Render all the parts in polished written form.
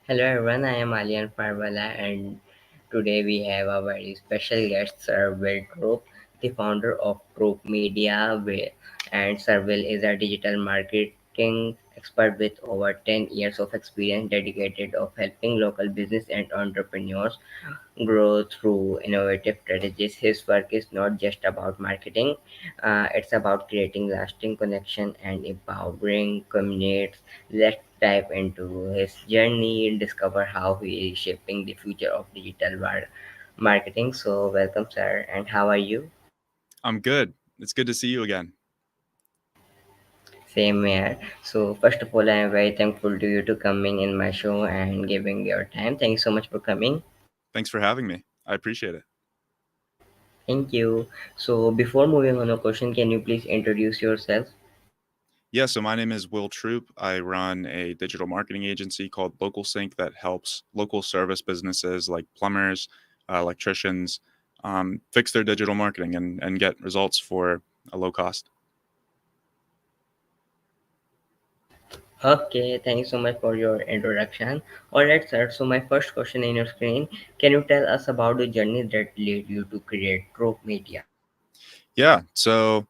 Hello everyone, I am Alyan Fiverrwala and today we have a very special guest, Sir Will Troup, the founder of Troup Media, and Sir Will is a digital marketing expert with over 10 years of experience dedicated of helping local business and entrepreneurs grow through innovative strategies. His work is not just about marketing, it's about creating lasting connection and empowering communities. Let's dive into his journey, discover how he is shaping the future of digital marketing. So, welcome, sir, and how are you? I'm good. It's good to see you again. Same here. So, first of all, I am very thankful to you to coming in my show and giving your time. Thank you so much for coming. Thanks for having me. I appreciate it. Thank you. So, before moving on a question, can you please introduce yourself? Yeah, so my name is Will Troop. I run a digital marketing agency called Local Sync that helps local service businesses like plumbers, electricians fix their digital marketing and get results for a low cost. Okay, thank you so much for your introduction. Alright, sir. So, my first question in your screen, can you tell us about the journey that led you to create Troup Media? Yeah, so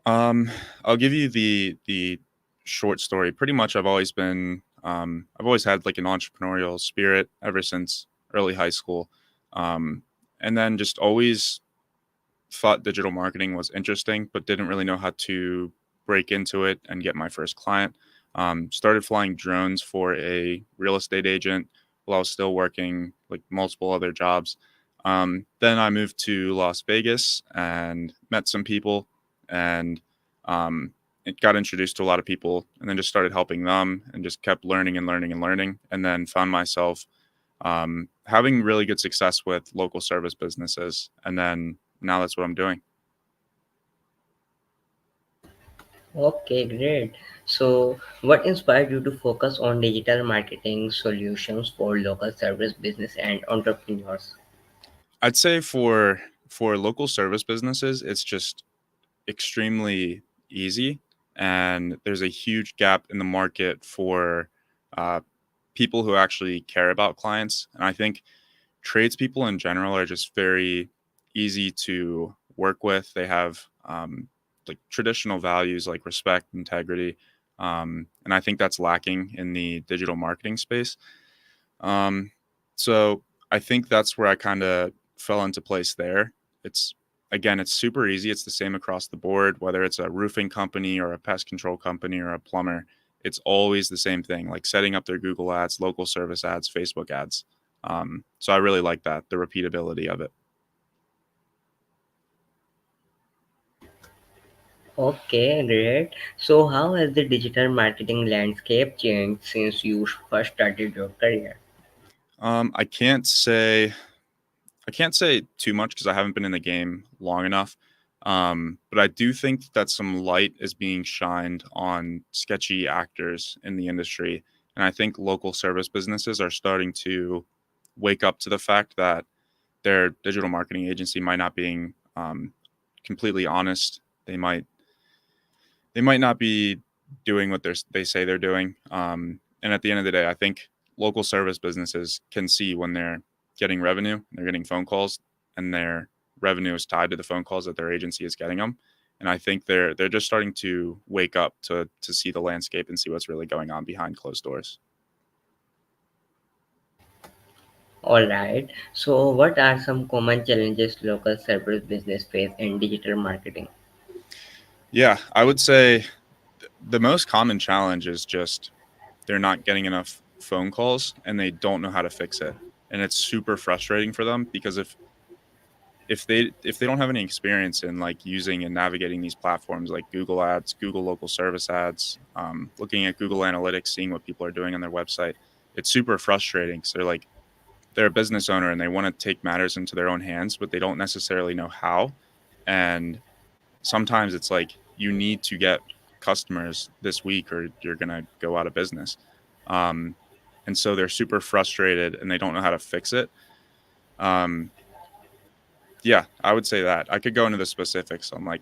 um, I'll give you the short story. Pretty much, I've always had like an entrepreneurial spirit ever since early high school, um, and then just always thought digital marketing was interesting, but didn't really know how to break into it and get my first client. Started flying drones for a real estate agent while I was still working like multiple other jobs. Then I moved to Las Vegas and met some people and it got introduced to a lot of people and then just started helping them and just kept learning and learning and learning and then found myself having really good success with local service businesses. And then now that's what I'm doing. Okay, great. So, what inspired you to focus on digital marketing solutions for local service business and entrepreneurs? I'd say for local service businesses, it's just extremely easy, and there's a huge gap in the market for uh, people who actually care about clients. And I think tradespeople in general are just very easy to work with. They have like traditional values like respect, integrity, and I think that's lacking in the digital marketing space. Um, so I think that's where I kind of fell into place there. It's again, it's super easy. It's the same across the board, whether it's a roofing company or a pest control company or a plumber. It's always the same thing, like setting up their Google ads, local service ads, Facebook ads. So I really like that, the repeatability of it. Okay, great. So, how has the digital marketing landscape changed since you first started your career? Um, I can't say I can't say too much because I haven't been in the game long enough. But I do think that some light is being shined on sketchy actors in the industry. And I think local service businesses are starting to wake up to the fact that their digital marketing agency might not being completely honest. They might not be doing what they say they're doing. And at the end of the day, I think local service businesses can see when they're getting revenue, they're getting phone calls, and their revenue is tied to the phone calls that their agency is getting them. And I think they're just starting to wake up to see the landscape and see what's really going on behind closed doors. All right. So, what are some common challenges local service business face in digital marketing? Yeah, I would say the most common challenge is just they're not getting enough phone calls and they don't know how to fix it. And it's super frustrating for them because if they don't have any experience in like using and navigating these platforms like Google Ads, Google Local Service Ads, looking at Google Analytics, seeing what people are doing on their website, it's super frustrating. So they're a business owner and they want to take matters into their own hands, but they don't necessarily know how. And sometimes it's like you need to get customers this week or you're gonna go out of business. Um, and so they're super frustrated and they don't know how to fix it. Um, yeah, I would say that. I could go into the specifics on like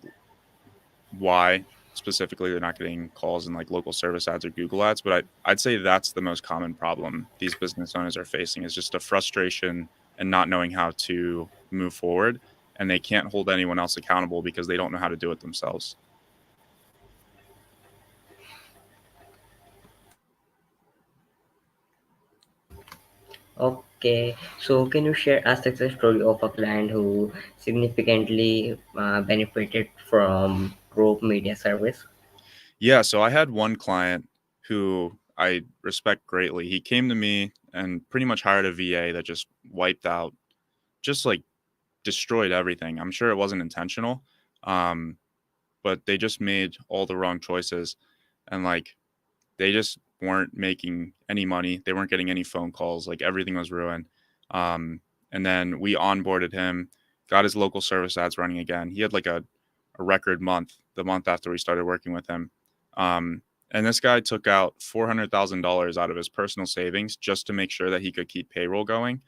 why specifically they're not getting calls in like local service ads or Google ads. But I'd say that's the most common problem these business owners are facing is just a frustration and not knowing how to move forward. And they can't hold anyone else accountable because they don't know how to do it themselves. Okay, so can you share a success story of a client who significantly benefited from Troup Media service? Yeah, so I had one client who I respect greatly. He came to me and pretty much hired a VA that just wiped out, just like destroyed everything. I'm sure it wasn't intentional, um, but they just made all the wrong choices, and like they just weren't making any money. They weren't getting any phone calls. Like everything was ruined. Um, and then we onboarded him, got his local service ads running again. He had like a record month the month after we started working with him. Um, and this guy took out $400,000 out of his personal savings just to make sure that he could keep payroll going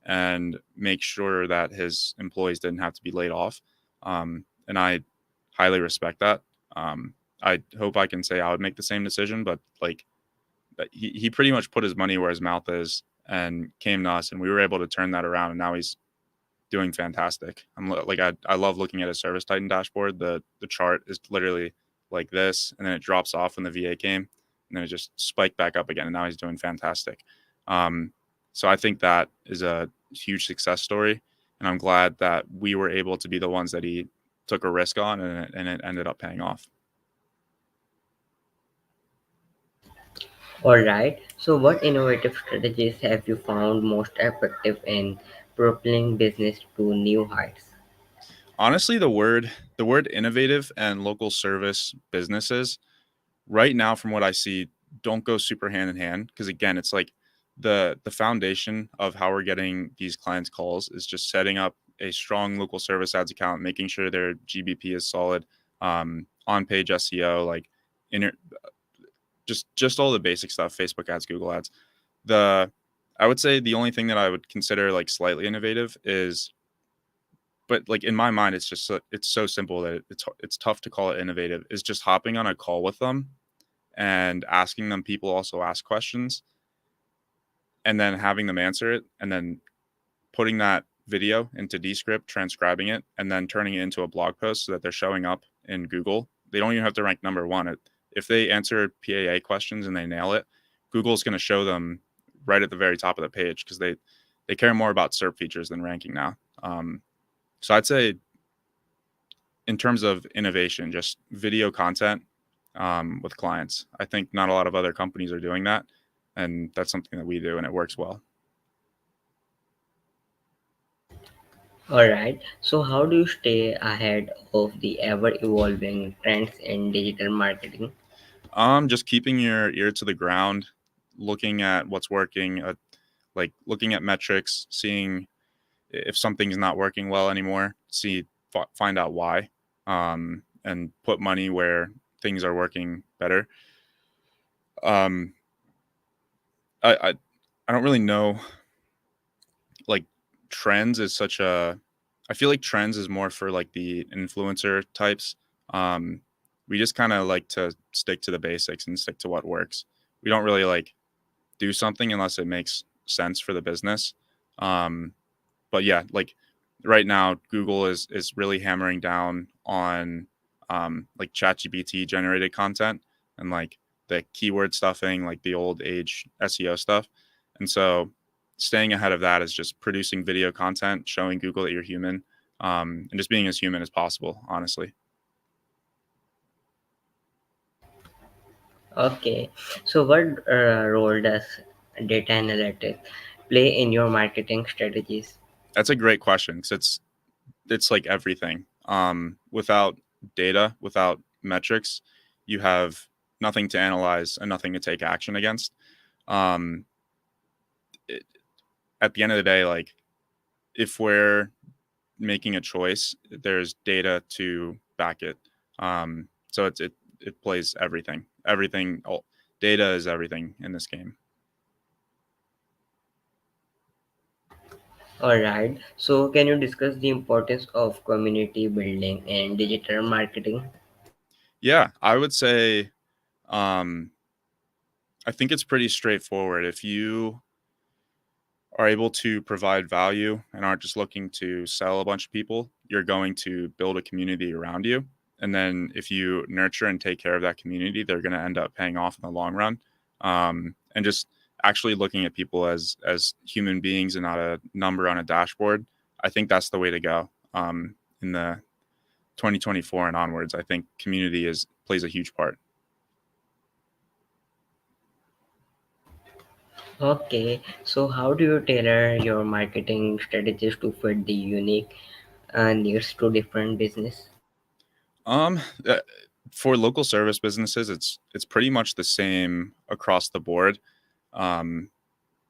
and make sure that his employees didn't have to be laid off. And I highly respect that. I hope I can say I would make the same decision, but like he pretty much put his money where his mouth is and came to us, and we were able to turn that around. And now he's doing fantastic. I love looking at a Service Titan dashboard. The chart is literally like this, and then it drops off when the VA came, and then it just spiked back up again. And now he's doing fantastic. Um, so I think that is a huge success story, and I'm glad that we were able to be the ones that he took a risk on, and it ended up paying off. All right, so what innovative strategies have you found most effective in propelling business to new heights? Honestly, the word innovative and local service businesses right now, from what I see, don't go super hand in hand because again, it's like the foundation of how we're getting these clients calls is just setting up a strong local service ads account, making sure their GBP is solid, on page SEO, like inter- just all the basic stuff, Facebook ads, Google ads. The I would say the only thing that I would consider like slightly innovative is, but like in my mind, it's just it's so simple that it's tough to call it innovative. Is just hopping on a call with them and asking them people also ask questions and then having them answer it and then putting that video into Descript, transcribing it, and then turning it into a blog post so that they're showing up in Google. They don't even have to rank number one. If they answer PAA questions and they nail it, Google's going to show them right at the very top of the page because they care more about SERP features than ranking now. So I'd say in terms of innovation, just video content with clients. I think not a lot of other companies are doing that, and that's something that we do, and it works well. All right, so how do you stay ahead of the ever evolving trends in digital marketing? Just keeping your ear to the ground, looking at what's working, like looking at metrics, seeing if something's not working well anymore, find out why, and put money where things are working better. Um, I, I I don't really know, like trends is such a I feel like trends is more for like the influencer types. Um, we just kind of like to stick to the basics and stick to what works. We don't really like do something unless it makes sense for the business. Um, but yeah, like right now, Google is really hammering down on like ChatGPT generated content and like the keyword stuffing, like the old age SEO stuff. And so, staying ahead of that is just producing video content, showing Google that you're human, and just being as human as possible. Honestly, Okay, so what role does data analytics play in your marketing strategies? that's a great question because it's like everything. Without data, without metrics, you have nothing to analyze and nothing to take action against. Um, it, at the end of the day, like if we're making a choice, there's data to back it. So it plays everything. Everything. All, data is everything in this game. All right, so can you discuss the importance of community building in digital marketing? Yeah, I would say um, I think it's pretty straightforward. If you are able to provide value and aren't just looking to sell a bunch of people, you're going to build a community around you. And then if you nurture and take care of that community, they're going to end up paying off in the long run. And just actually looking at people as human beings and not a number on a dashboard, I think that's the way to go. In the 2024 and onwards, I think community is plays a huge part. Okay, so how do you tailor your marketing strategies to fit the unique needs to different business? Um, uh, for local service businesses, it's pretty much the same across the board. Um,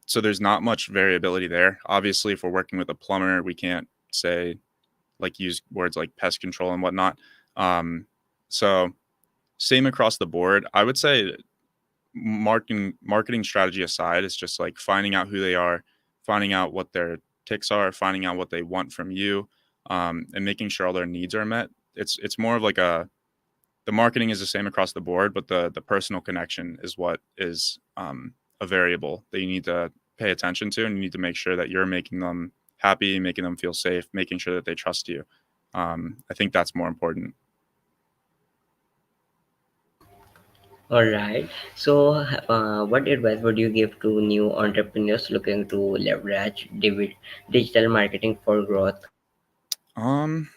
so there's not much variability there. Obviously, if we're working with a plumber, we can't say like use words like pest control and whatnot. Um, so same across the board. I would say marketing strategy aside, it's just like finding out who they are, finding out what their ticks are, finding out what they want from you, and making sure all their needs are met. It's more of like a the marketing is the same across the board, but the personal connection is what is a variable that you need to pay attention to, and you need to make sure that you're making them happy, making them feel safe, making sure that they trust you. I think that's more important. All right. So, what advice would you give to new entrepreneurs looking to leverage digital marketing for growth? Um,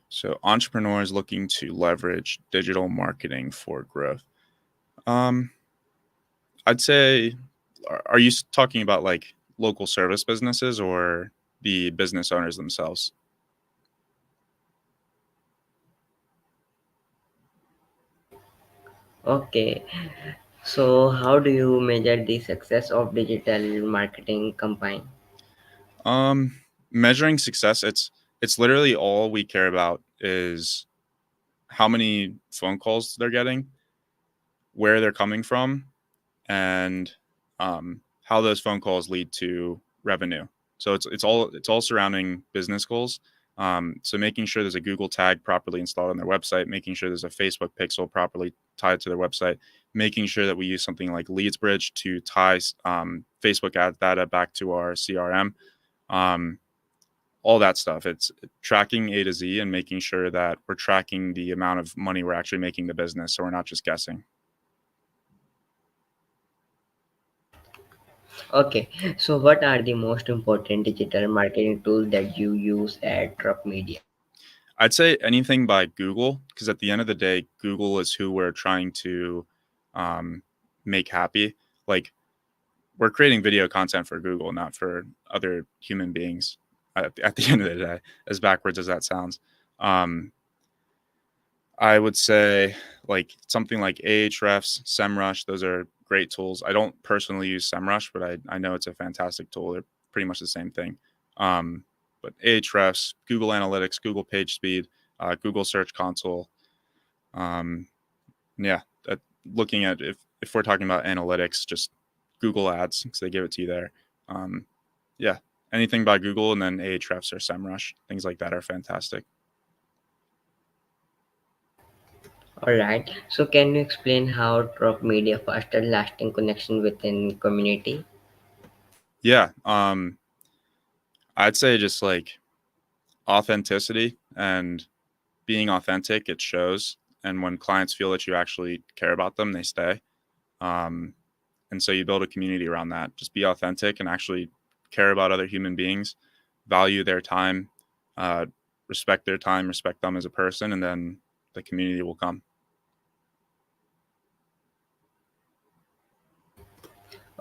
so entrepreneurs looking to leverage digital marketing for growth. Um, I'd say, are you talking about like local service businesses or the business owners themselves? Okay. So, how do you measure the success of digital marketing campaign? Um, Measuring success, it's literally all we care about is how many phone calls they're getting, where they're coming from, and how those phone calls lead to revenue. So it's all surrounding business goals. So making sure there's a Google tag properly installed on their website, making sure there's a Facebook pixel properly tied to their website, making sure that we use something like LeadsBridge to tie Facebook ad data back to our CRM. Um, all that stuff. It's tracking A to Z and making sure that we're tracking the amount of money we're actually making the business, so we're not just guessing. Okay. So, what are the most important digital marketing tools that you use at Troup Media? I'd say anything by Google, because at the end of the day, Google is who we're trying to um, make happy. Like we're creating video content for Google, not for other human beings. At the end of the day, as backwards as that sounds, um, I would say like something like Ahrefs, SEMrush. Those are great tools. I don't personally use SEMrush, but I know it's a fantastic tool. They're pretty much the same thing. Um, but Ahrefs, Google Analytics, Google Page Speed, Google Search Console. Um, yeah, looking at if we're talking about analytics, just Google Ads because they give it to you there. Um, yeah, anything by Google and then Ahrefs or SEMrush, things like that are fantastic. All right. So, can you explain how Troup Media foster lasting connection within community? Yeah, I'd say just like authenticity and being authentic, it shows. And when clients feel that you actually care about them, they stay. Um, and so you build a community around that. Just be authentic and actually care about other human beings, value their time, uh, respect their time, respect them as a person, and then the community will come.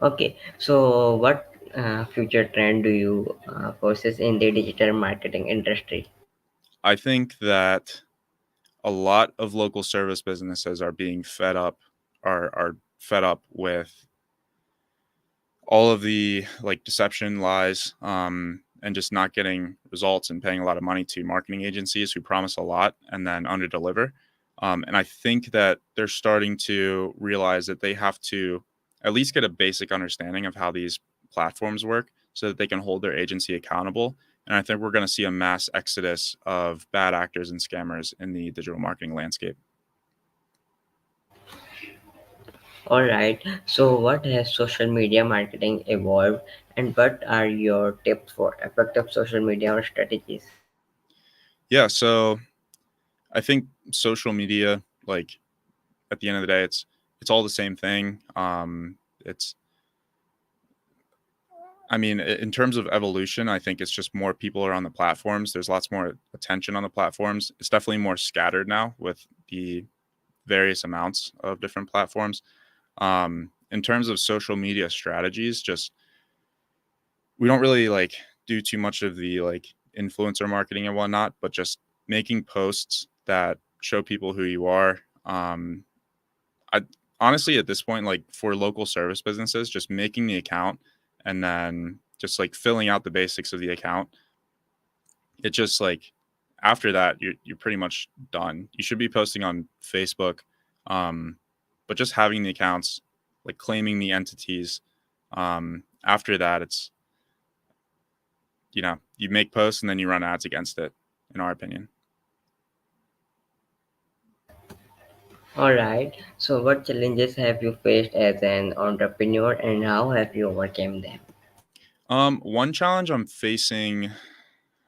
Okay. So, what future trend do you foresee in the digital marketing industry? I think that a lot of local service businesses are being are fed up with all of the like deception, lies, and just not getting results and paying a lot of money to marketing agencies who promise a lot and then underdeliver. And I think that they're starting to realize that they have to at least get a basic understanding of how these platforms work so that they can hold their agency accountable. And I think we're going to see a mass exodus of bad actors and scammers in the digital marketing landscape. All right. So, what has social media marketing evolved, and what are your tips for effective social media or strategies? Yeah, so I think social media, like at the end of the day, it's all the same thing. It's I mean, in terms of evolution, I think it's just more people are on the platforms. There's lots more attention on the platforms. It's definitely more scattered now with the various amounts of different platforms. In terms of social media strategies, just we don't really like do too much of the like influencer marketing and whatnot, but just making posts that show people who you are. I honestly at this point, like for local service businesses, just making the account and then just like filling out the basics of the account. It just like after that you're pretty much done. You should be posting on Facebook, um, but just having the accounts, like claiming the entities. After that, it's you make posts and then you run ads against it. In our opinion. All right. So, what challenges have you faced as an entrepreneur, and how have you overcome them? One challenge I'm facing.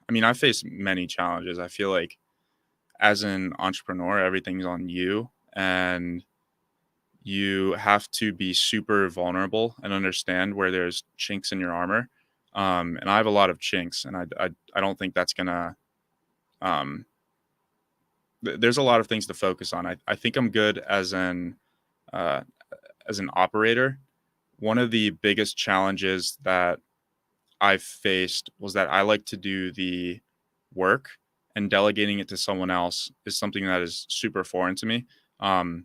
I mean, I face many challenges. I feel like as an entrepreneur, everything's on you, and you have to be super vulnerable and understand where there's chinks in your armor. And I have a lot of chinks, and I don't think that's gonna. Um, there's a lot of things to focus on. I think I'm good uh, as an operator. One of the biggest challenges that I've faced was that I like to do the work, and delegating it to someone else is something that is super foreign to me. Um,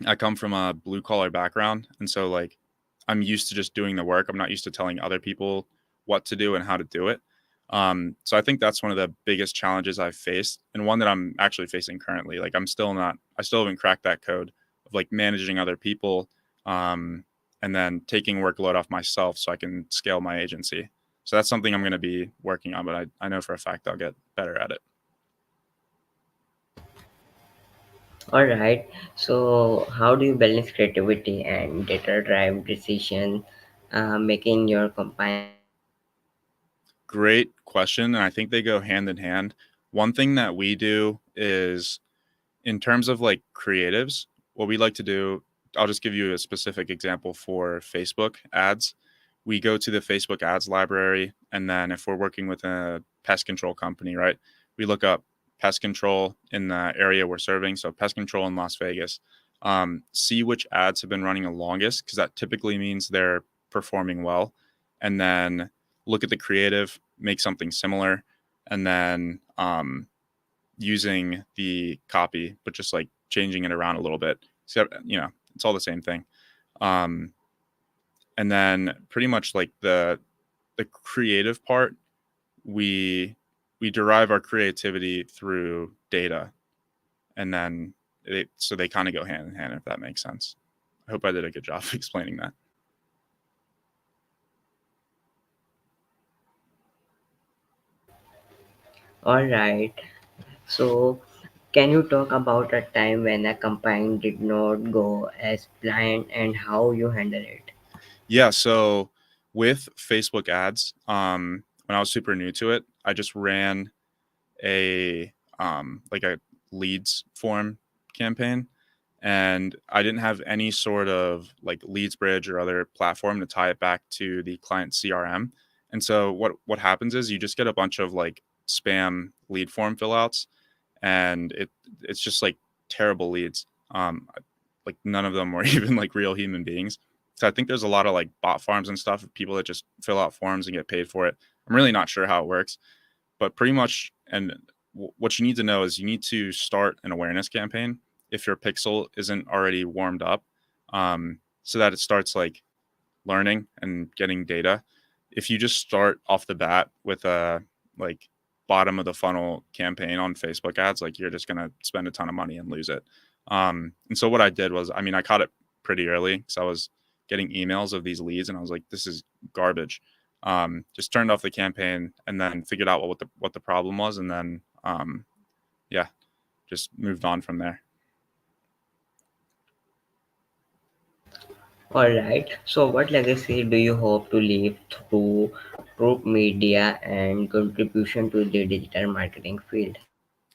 I come from a blue collar background, and so like I'm used to just doing the work. I'm not used to telling other people what to do and how to do it. So I think that's one of the biggest challenges I've faced, and one that I'm actually facing currently. Like I still haven't cracked that code of like managing other people, um, and then taking workload off myself so I can scale my agency. So that's something I'm going to be working on, but I know for a fact I'll get better at it. All right. So, how do you balance creativity and data-driven decision making your company? Great question, and I think they go hand in hand. One thing that we do is in terms of like creatives, what we like to do, I'll just give you a specific example for Facebook ads. We go to the Facebook ads library, and then if we're working with a pest control company, right, we look up pest control in the area we're serving. So, pest control in Las Vegas. See which ads have been running the longest, because that typically means they're performing well. And then look at the creative, make something similar, and then using the copy, but just like changing it around a little bit. So, it's all the same thing. Um, and then pretty much like the creative part, we we derive our creativity through data, and then so they kind of go hand in hand, if that makes sense. I hope I did a good job explaining that. All right. So, can you talk about a time when a campaign did not go as planned and how you handle it? Yeah, so with Facebook ads, when I was super new to it, I just ran a like a leads form campaign, and I didn't have any sort of like leads bridge or other platform to tie it back to the client CRM. And so what happens is you just get a bunch of like spam lead form fill outs, and it's just like terrible leads. Like none of them were even like real human beings. So I think there's a lot of like bot farms and stuff of people that just fill out forms and get paid for it. I'm really not sure how it works, but pretty much, and what you need to know is you need to start an awareness campaign if your pixel isn't already warmed up, so that it starts like learning and getting data. If you just start off the bat with a like bottom of the funnel campaign on Facebook ads, like you're just gonna spend a ton of money and lose it. And so what I did was, I mean, I caught it pretty early because I was getting emails of these leads, and I was like, this is garbage. Just turned off the campaign and then figured out what the problem was, and then yeah, just moved on from there. All right. So, what legacy do you hope to leave through Troup Media and contribution to the digital marketing field?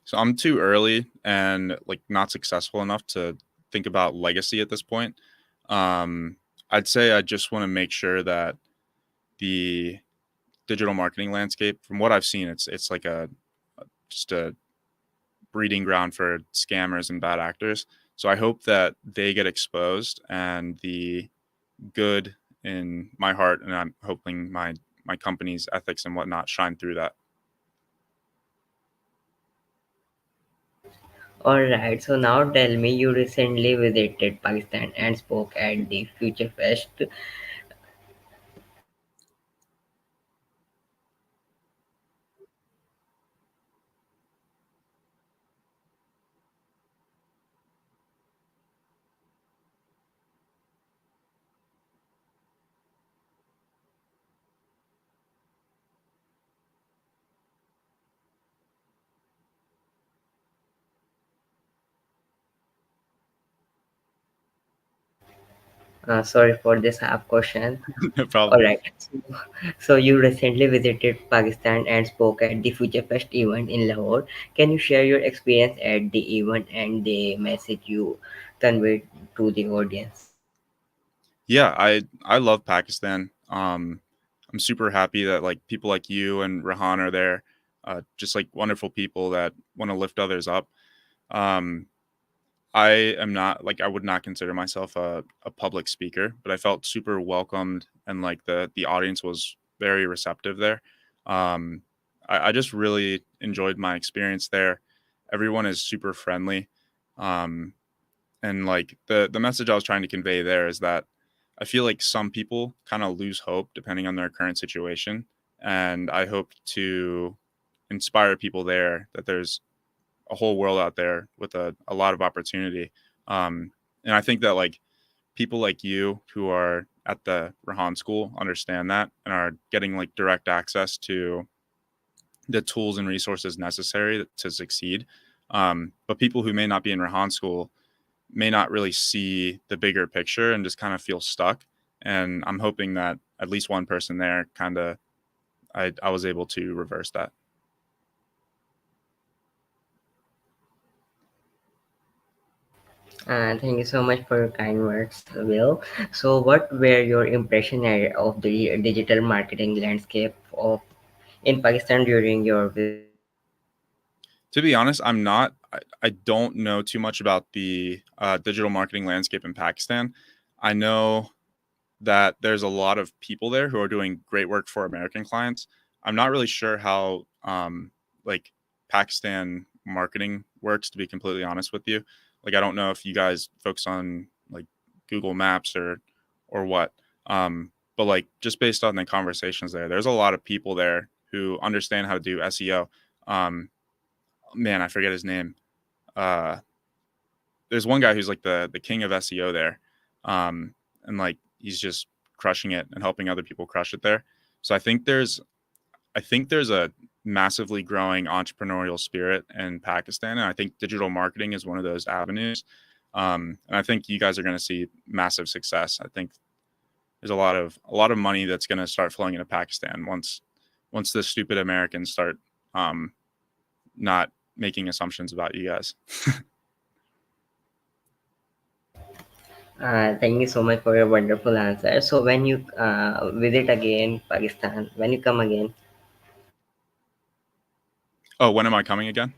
So I'm too early and like not successful enough to think about legacy at this point. Um, I'd say I just want to make sure that the digital marketing landscape, from what I've seen, it's like a just a breeding ground for scammers and bad actors. So I hope that they get exposed and the good in my heart, and I'm hoping my company's ethics and whatnot shine through that. All right. So now tell me, you recently visited Pakistan and spoke at the Future Fest. Sorry for this half question. No All problem. right. So you recently visited Pakistan and spoke at the Future Fest event in Lahore. Can you share your experience at the event and the message you conveyed to the audience? Yeah, I love Pakistan. I'm super happy that like people like you and Rehan are there. Just like wonderful people that want to lift others up. Um, I am not like I would not consider myself a public speaker, but I felt super welcomed and like the audience was very receptive there. Um, I just really enjoyed my experience there. Everyone is super friendly. Um, and like the message I was trying to convey there is that I feel like some people kind of lose hope depending on their current situation, and I hope to inspire people there that there's a whole world out there with a lot of opportunity. And I think that like people like you who are at the Rehan school understand that and are getting like direct access to the tools and resources necessary to succeed. But people who may not be in Rehan school may not really see the bigger picture and just kind of feel stuck. And I'm hoping that at least one person there kind of I was able to reverse that. Thank you so much for your kind words, Will. So, what were your impression of the digital marketing landscape of in Pakistan during your visit? To be honest, I don't know too much about the digital marketing landscape in Pakistan. I know that there's a lot of people there who are doing great work for American clients. I'm not really sure how like Pakistan marketing works, to be completely honest with you. Like I don't know if you guys focus on like Google Maps or what. But like just based on the conversations there, there's a lot of people there who understand how to do SEO. Um, Man, I forget his name. Uh, there's one guy who's like the king of SEO there, and like he's just crushing it and helping other people crush it there. So I think there's a massively growing entrepreneurial spirit in Pakistan, and I think digital marketing is one of those avenues. And I think you guys are going to see massive success. I think there's a lot of money that's going to start flowing into Pakistan once the stupid Americans start um, not making assumptions about you guys. Thank you so much for your wonderful answer. So, when you visit again Pakistan, when you come again, Oh, when am I coming again?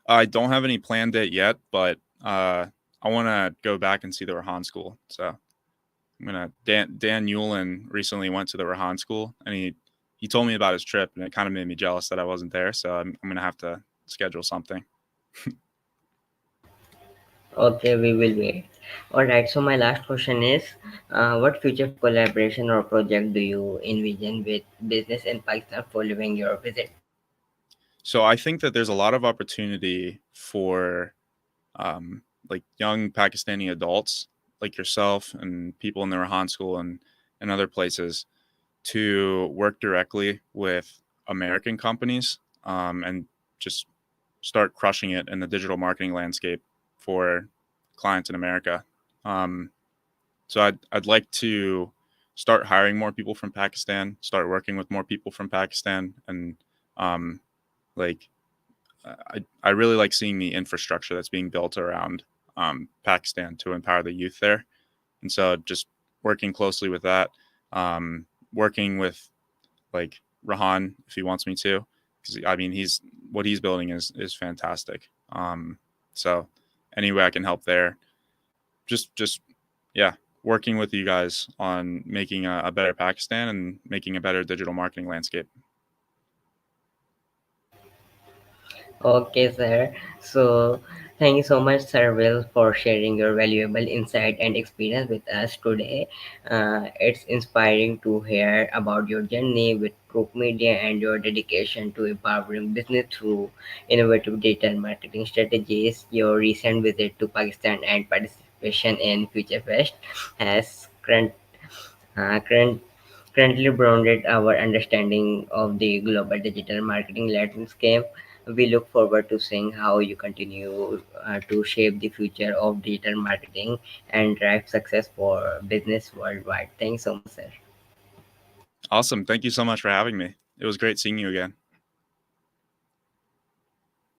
I don't have any planned date yet, but I want to go back and see the Rehan school. So I'm gonna. Dan Newlin recently went to the Rehan school, and he told me about his trip, and it kind of made me jealous that I wasn't there. So I'm gonna have to schedule something. okay, we will wait. All right. So, my last question is, what future collaboration or project do you envision with business in Pakistan following your visit? So I think that there's a lot of opportunity for like young Pakistani adults like yourself and people in the Rehan school and other places to work directly with American companies and just start crushing it in the digital marketing landscape for clients in America. Um, So I'd like to start hiring more people from Pakistan, start working with more people from Pakistan, and um, like I really like seeing the infrastructure that's being built around Pakistan to empower the youth there. And so just working closely with that, working with like Rehan if he wants me to, because I mean he's what he's building is fantastic. So any way I can help there, just yeah, working with you guys on making a better Pakistan and making a better digital marketing landscape. Okay, sir. So, thank you so much, Sir Will, for sharing your valuable insight and experience with us today. It's inspiring to hear about your journey with Troup Media and your dedication to empowering business through innovative digital marketing strategies. Your recent visit to Pakistan and participation in Future Fest has currently broadened our understanding of the global digital marketing landscape. We look forward to seeing how you continue to shape the future of digital marketing and drive success for business worldwide. Thanks so much, sir. Awesome. Thank you so much for having me. It was great seeing you again.